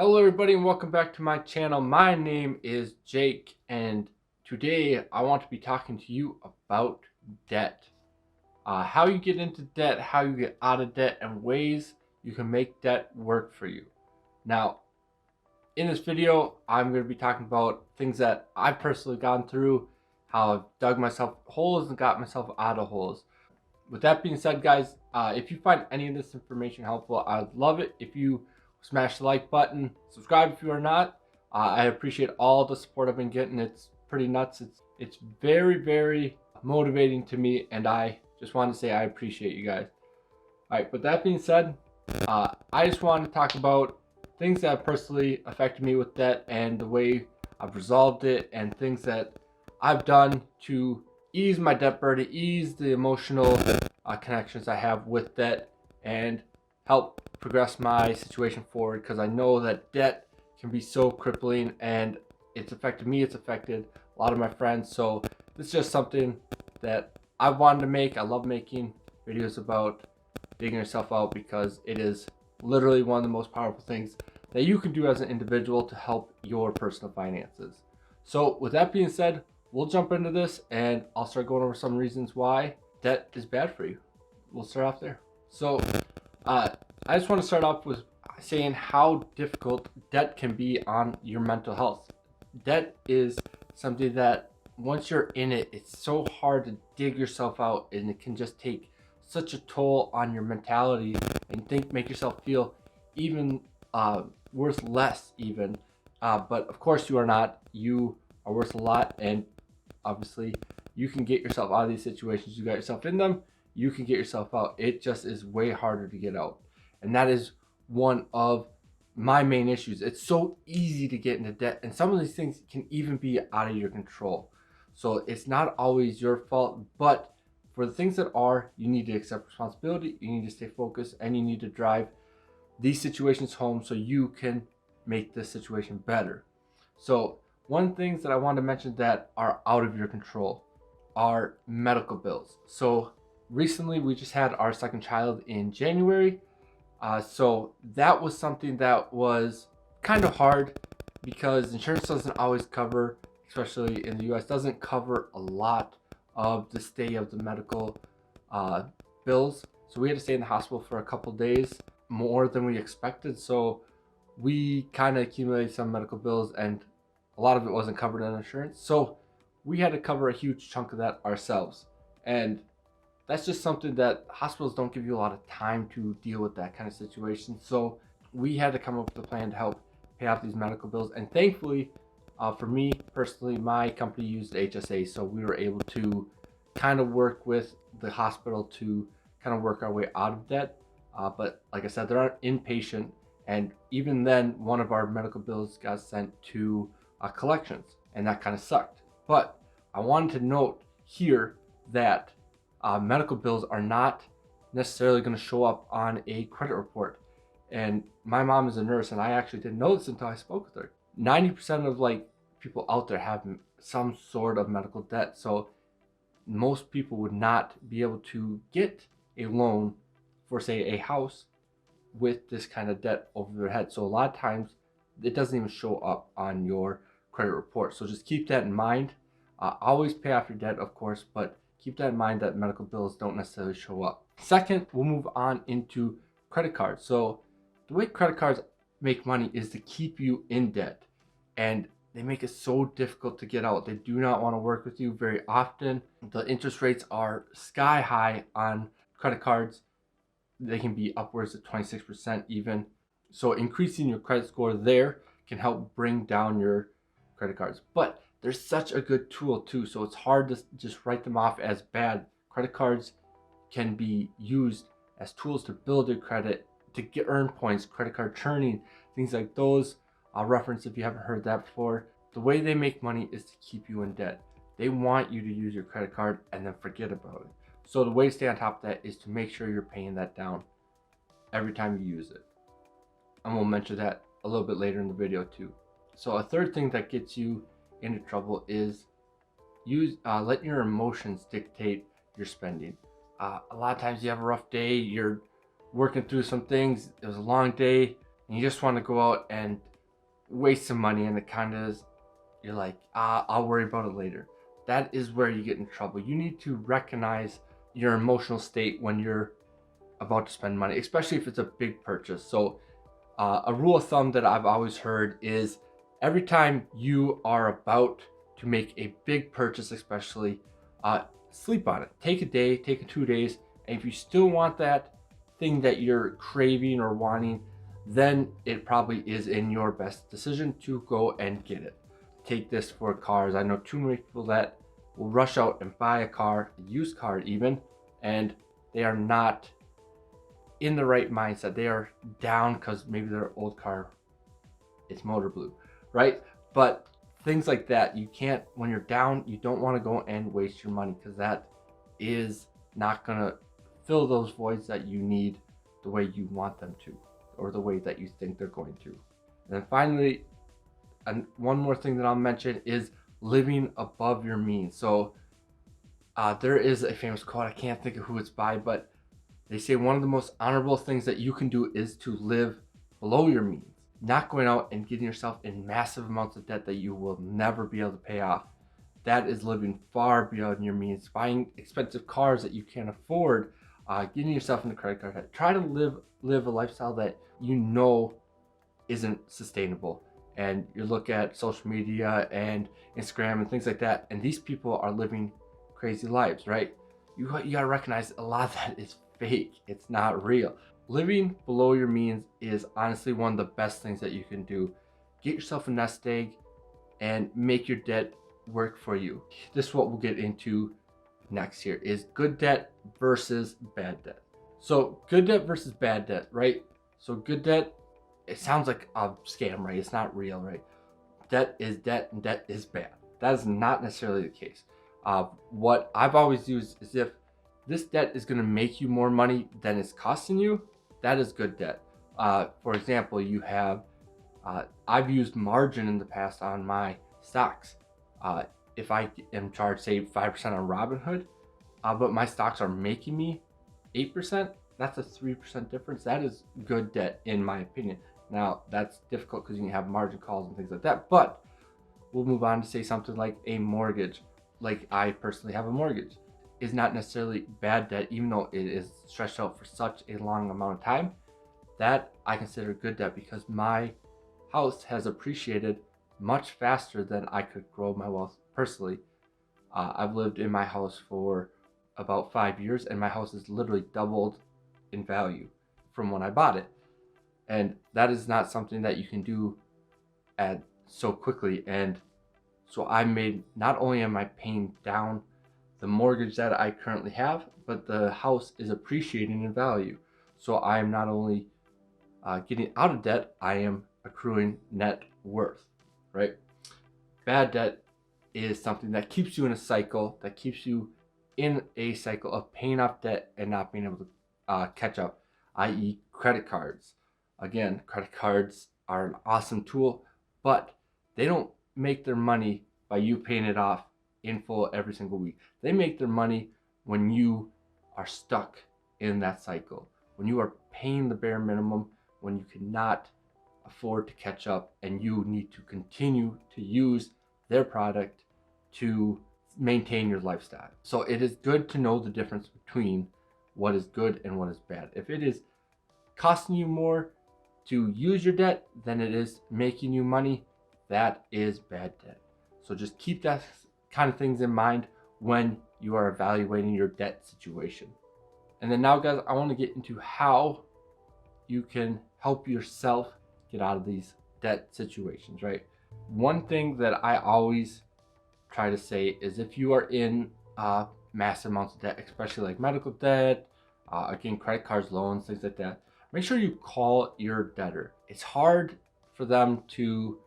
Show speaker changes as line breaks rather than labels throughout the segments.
Hello everybody and welcome back to my channel. My name is Jake and today I want to be talking to you about debt. How you get into debt, how you get out of debt, and ways you can make debt work for you. Now, in this video, I'm going to be talking about things that I've personally gone through, how I've dug myself holes and got myself out of holes. With that being said, guys, if you find any of this information helpful, I'd love it if you smash the like button, subscribe if you are not. I appreciate all the support I've been getting. It's pretty nuts. It's very motivating to me, and I just want to say I appreciate you guys. All right, with that being said, I just want to talk about things that have personally affected me with debt and the way I've resolved it, and things that I've done to ease my debt burden, ease the emotional connections I have with debt, and help progress my situation forward, because I know that debt can be so crippling and it's affected me, it's affected a lot of my friends. So this is just something that I wanted to make. I love making videos about digging yourself out because it is literally one of the most powerful things that you can do as an individual to help your personal finances. So with that being said, we'll jump into this and I'll start going over some reasons why debt is bad for you. We'll start off there. So I just want to start off with saying how difficult debt can be on your mental health. Debt is something that once you're in it, it's so hard to dig yourself out, and it can just take such a toll on your mentality and make yourself feel even worth less even. But of course you are not. You are worth a lot, and obviously you can get yourself out of these situations. You got yourself in them, you can get yourself out. It just is way harder to get out, and that is one of my main issues. It's so easy to get into debt, and some of these things can even be out of your control. So it's not always your fault, but for the things that are, you need to accept responsibility, you need to stay focused, and you need to drive these situations home so you can make this situation better. So one things that I want to mention that are out of your control are medical bills. So recently we just had our second child in January. So that was something that was kind of hard because insurance doesn't always cover, especially in the US, doesn't cover a lot of the stay of the medical bills. So we had to stay in the hospital for a couple days, more than we expected. So we kind of accumulated some medical bills, and a lot of it wasn't covered in insurance. So we had to cover a huge chunk of that ourselves. And that's just something that hospitals don't give you a lot of time to deal with that kind of situation. So we had to come up with a plan to help pay off these medical bills. And thankfully, for me personally, my company used HSA. So we were able to kind of work with the hospital to kind of work our way out of debt. But like I said, they're inpatient. And even then, one of our medical bills got sent to collections, and that kind of sucked. But I wanted to note here that medical bills are not necessarily going to show up on a credit report. And my mom is a nurse, and I actually didn't know this until I spoke with her. 90% of people out there have some sort of medical debt. So most people would not be able to get a loan for, say, a house with this kind of debt over their head. So a lot of times it doesn't even show up on your credit report. So just keep that in mind. Always pay off your debt, of course, but keep that in mind that medical bills don't necessarily show up. Second, we'll move on into credit cards. So the way credit cards make money is to keep you in debt, and they make it so difficult to get out. They do not want to work with you very often. The interest rates are sky high on credit cards. They can be upwards of 26% even. So increasing your credit score there can help bring down your credit cards. But they're such a good tool too, so it's hard to just write them off as bad. Credit cards can be used as tools to build your credit, to earn points, credit card churning, things like those. I'll reference if you haven't heard that before. The way they make money is to keep you in debt. They want you to use your credit card and then forget about it. So the way to stay on top of that is to make sure you're paying that down every time you use it. And we'll mention that a little bit later in the video too. So a third thing that gets you into trouble is let your emotions dictate your spending. A lot of times you have a rough day, you're working through some things, it was a long day, and you just want to go out and waste some money and it kind of is, you're like, I'll worry about it later. That is where you get in trouble. You need to recognize your emotional state when you're about to spend money, especially if it's a big purchase. So a rule of thumb that I've always heard is every time you are about to make a big purchase, especially, sleep on it. Take a day, take 2 days, and if you still want that thing that you're craving or wanting, then it probably is in your best decision to go and get it. Take this for cars. I know too many people that will rush out and buy a car, a used car even, and they are not in the right mindset. They are down because maybe their old car is motor blue, right? But things like that, you can't, when you're down, you don't want to go and waste your money, because that is not gonna fill those voids that you need the way you want them to, or the way that you think they're going to. And then finally, and one more thing that I'll mention is living above your means. So there is a famous quote, I can't think of who it's by, but they say one of the most honorable things that you can do is to live below your means, not going out and getting yourself in massive amounts of debt that you will never be able to pay off. That is living far beyond your means, buying expensive cars that you can't afford, getting yourself into credit card debt. Try to live a lifestyle that you know isn't sustainable. And you look at social media and Instagram and things like that, and these people are living crazy lives, right? You gotta recognize a lot of that is fake. It's not real. Living below your means is honestly one of the best things that you can do. Get yourself a nest egg and make your debt work for you. This is what we'll get into next here, is good debt versus bad debt. So good debt versus bad debt, right? So good debt, it sounds like a scam, right? It's not real, right? Debt is debt and debt is bad. That is not necessarily the case. What I've always used is, if this debt is going to make you more money than it's costing you, that is good debt. For example, you have, I've used margin in the past on my stocks. If I am charged, say, 5% on Robinhood, but my stocks are making me 8%, that's a 3% difference. That is good debt, in my opinion. Now, that's difficult because you can have margin calls and things like that, but we'll move on to say something like a mortgage. Like I personally have a mortgage, is not necessarily bad debt, even though it is stretched out for such a long amount of time. That I consider good debt, because my house has appreciated much faster than I could grow my wealth personally. I've lived in my house for about 5 years, and my house has literally doubled in value from when I bought it. And that is not something that you can do at so quickly. And so I made, not only am I paying down the mortgage that I currently have, but the house is appreciating in value. So I am not only getting out of debt, I am accruing net worth, right? Bad debt is something that keeps you in a cycle, that keeps you in a cycle of paying off debt and not being able to catch up, i.e. credit cards. Again, credit cards are an awesome tool, but they don't make their money by you paying it off in full every single week. They make their money when you are stuck in that cycle, when you are paying the bare minimum, when you cannot afford to catch up and you need to continue to use their product to maintain your lifestyle. So it is good to know the difference between what is good and what is bad. If it is costing you more to use your debt than it is making you money, that is bad debt. So just keep that kind of things in mind when you are evaluating your debt situation. And then now, guys, I want to get into how you can help yourself get out of these debt situations, right? One thing that I always try to say is, if you are in massive amounts of debt, especially like medical debt, again, credit cards, loans, things like that, make sure you call your debtor. It's hard for them to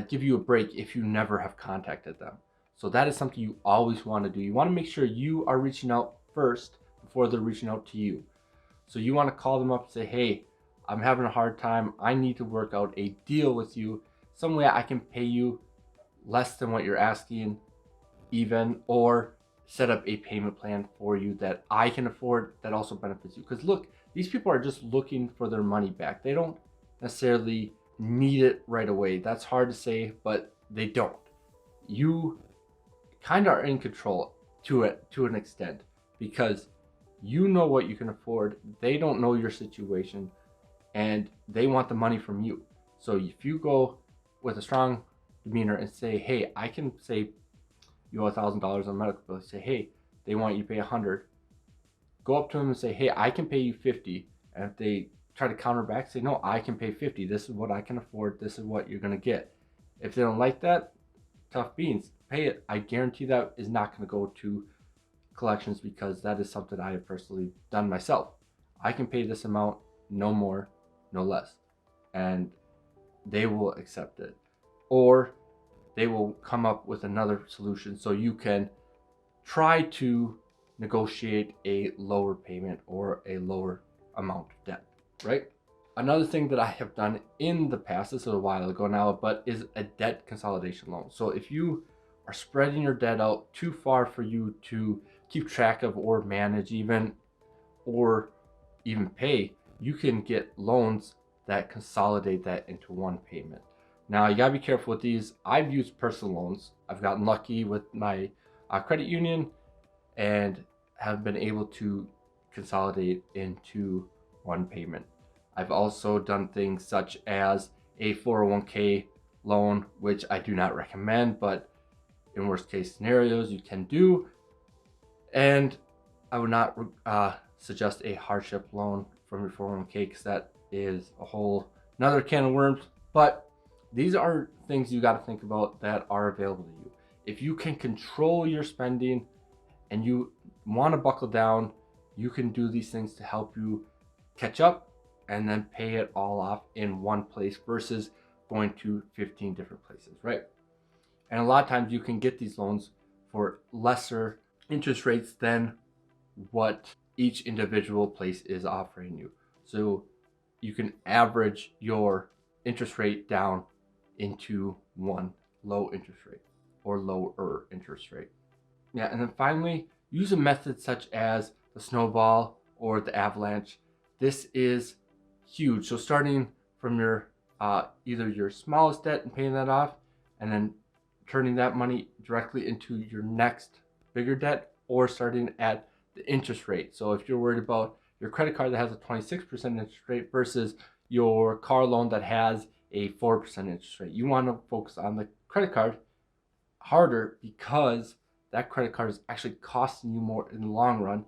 give you a break if you never have contacted them. So that is something you always want to do. You want to make sure you are reaching out first before they're reaching out to you. So you want to call them up and say, hey, I'm having a hard time. I need to work out a deal with you. Some way I can pay you less than what you're asking even, or set up a payment plan for you that I can afford that also benefits you. Because look, these people are just looking for their money back. They don't necessarily need it right away. That's hard to say, but they don't. You kind of are in control to an extent, because you know what you can afford. They don't know your situation, and they want the money from you. So if you go with a strong demeanor and say, hey, I can save you $1,000 on medical bill, say, hey, they want you to pay 100. Go up to them and say, hey, I can pay you 50. And if they try to counter back, say, no, I can pay 50. This is what I can afford. This is what you're going to get. If they don't like that, tough beans, pay it. I guarantee that is not going to go to collections, because that is something I have personally done myself. I can pay this amount, no more, no less. And they will accept it. Or they will come up with another solution so you can try to negotiate a lower payment or a lower amount of debt, right? Another thing that I have done in the past, this is a while ago now, but is a debt consolidation loan. So if you are spreading your debt out too far for you to keep track of or manage even, or even pay, you can get loans that consolidate that into one payment. Now you gotta be careful with these. I've used personal loans. I've gotten lucky with my credit union and have been able to consolidate into one payment. I've also done things such as a 401k loan, which I do not recommend, but in worst case scenarios you can do. And I would not suggest a hardship loan from your 401k, because that is a whole another can of worms. But these are things you got to think about that are available to you. If you can control your spending and you want to buckle down, you can do these things to help you catch up and then pay it all off in one place versus going to 15 different places, right? And a lot of times you can get these loans for lesser interest rates than what each individual place is offering you. So you can average your interest rate down into one low interest rate or lower interest rate. Yeah, and then finally, use a method such as the snowball or the avalanche. This is huge. So starting from your either your smallest debt and paying that off, and then turning that money directly into your next bigger debt, or starting at the interest rate. So if you're worried about your credit card that has a 26% interest rate versus your car loan that has a 4% interest rate, you want to focus on the credit card harder, because that credit card is actually costing you more in the long run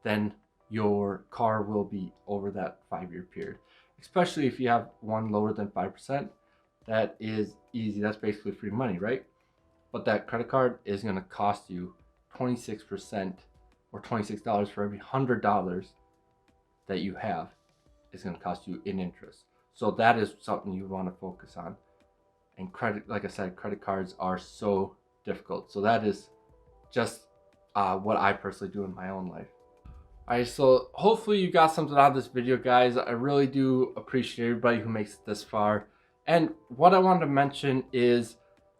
than your car will be over that 5-year period. Especially if you have one lower than 5%, that is easy. That's basically free money, right? But that credit card is going to cost you 26%, or $26 for every $100 that you have is going to cost you in interest. So that is something you want to focus on. And credit, like I said, credit cards are so difficult. So that is just what I personally do in my own life. Alright, so hopefully you got something out of this video, guys. I really do appreciate everybody who makes it this far. And what I wanted to mention is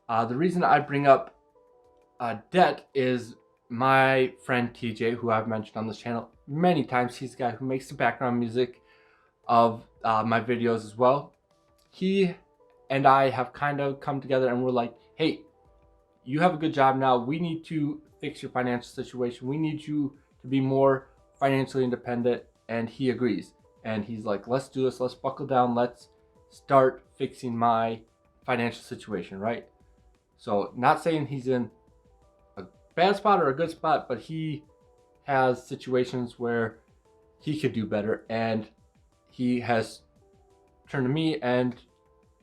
the reason I bring up debt is my friend TJ, who I've mentioned on this channel many times. He's the guy who makes the background music of my videos as well. He and I have kind of come together and we're like, hey, you have a good job now. We need to fix your financial situation. We need you to be more financially independent. And he agrees. And he's like, let's do this. Let's buckle down. Let's start fixing my financial situation, right? So not saying he's in a bad spot or a good spot, but he has situations where he could do better. And he has turned to me and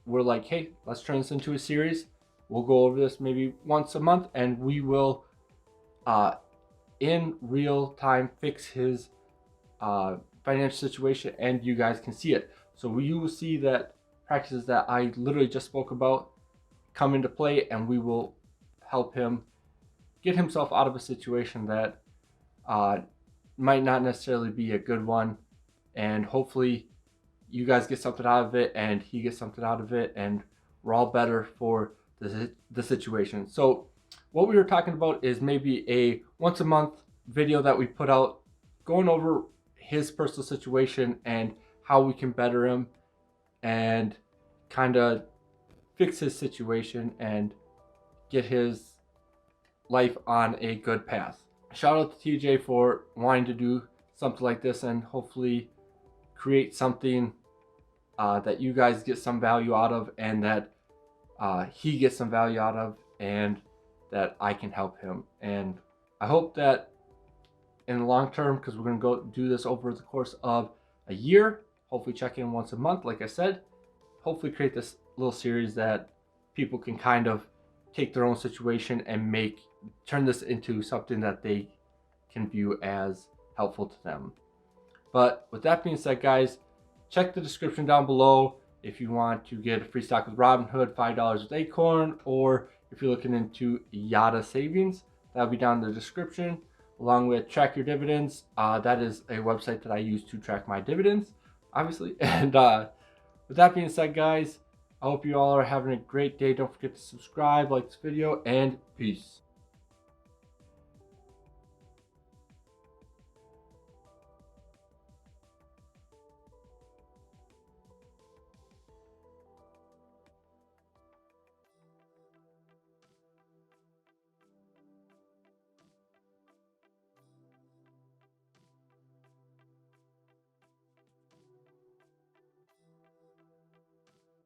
we're like, hey, let's turn this into a series. We'll go over this maybe once a month, and we will in real time fix his financial situation, and you guys can see it. So you will see that practices that I literally just spoke about come into play, and we will help him get himself out of a situation that might not necessarily be a good one. And hopefully you guys get something out of it and he gets something out of it, and we're all better for the situation. So what we were talking about is maybe a once a month video that we put out going over his personal situation and how we can better him, and kind of fix his situation and get his life on a good path. Shout out to TJ for wanting to do something like this and hopefully create something that you guys get some value out of, and that he gets some value out of, and that I can help him. And I hope that in the long term, because we're going to go do this over the course of a year, hopefully check in once a month, like I said, hopefully create this little series that people can kind of take their own situation and turn this into something that they can view as helpful to them. But with that being said, guys, check the description down below if you want to get a free stock with Robinhood, $5 with Acorn, or if you're looking into Yada savings, that'll be down in the description, along with Track Your Dividends. That is a website that I use to track my dividends, obviously. And with that being said, guys, I hope you all are having a great day. Don't forget to subscribe, like this video, and peace.